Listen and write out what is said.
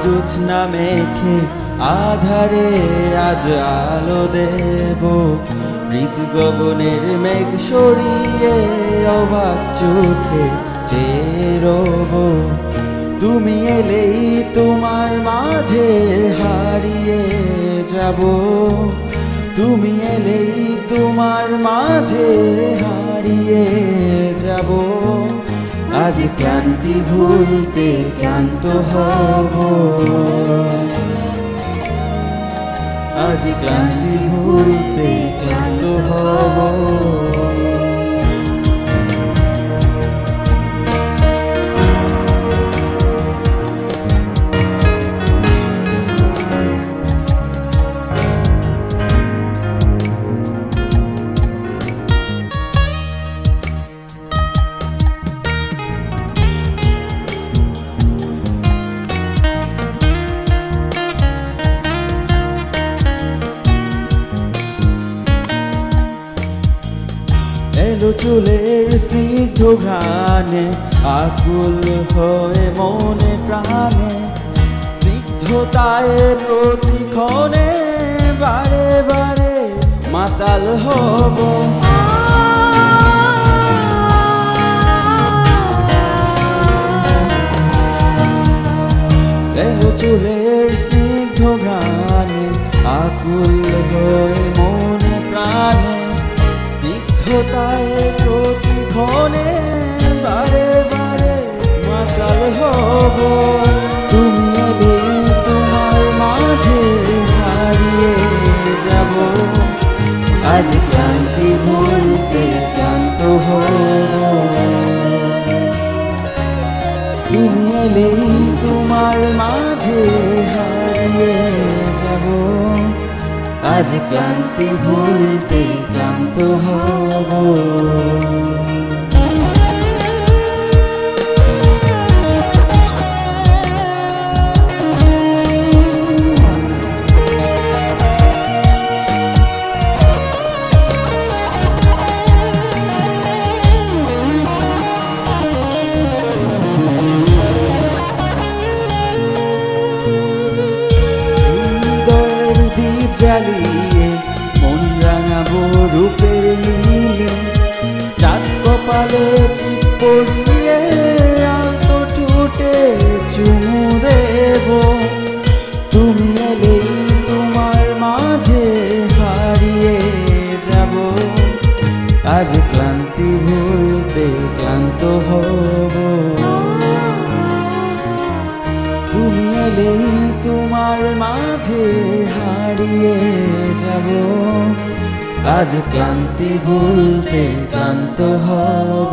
জোছনা মেখে আধারে আজ আলো দেব। হৃদ গগনের মেঘ সরিয়ে অবাক চোখে চেয়ে রব। তুমি এলেই তোমার মাঝে হারিয়ে যাব। তুমি এলেই তোমার মাঝে হারিয়ে যাব। আজ ক্লান্তি ভুলতে ক্লান্ত হব। আজ ক্লান্তি ভুলতে ক্লান্ত হব। এলো চুলের স্নিগ্ধ ঘ্রাণে আকুল হয়ে মনে প্রাণে। স্নিগ্ধতায় প্রতিক্ষণে বারে বারে মাতাল হব। এলো চুলের স্নিগ্ধ ঘ্রাণে আকুল হয়ে মনে প্রাণে। স্নিগ্ধতায় প্রতিক্ষণে বারে বারে মাতাল হব। তুমি এলেই তোমার মাঝে হারিয়ে যাব। আজ ক্লান্তি ভুলতে ক্লান্ত হব। তুমি এলেই তোমার মাঝে হারিয়ে যাব। আজ ক্লান্তি ভুলতে ক্লান্ত হব। দীপ জ্বালিয়ে মন রাঙাবো রূপের নীলে। চাঁদ কপালে টিপ পড়িয়ে আলতো ঠোঁটে চুমু দেব। তুমি এলেই তোমার মাঝে হারিয়ে যাব। আজ ক্লান্তি ভুলতে ক্লান্ত হব। তুমি এলেই তোমার মাঝে হারিয়ে যাব। আজ ক্লান্তি ভুলতে ক্লান্ত হব।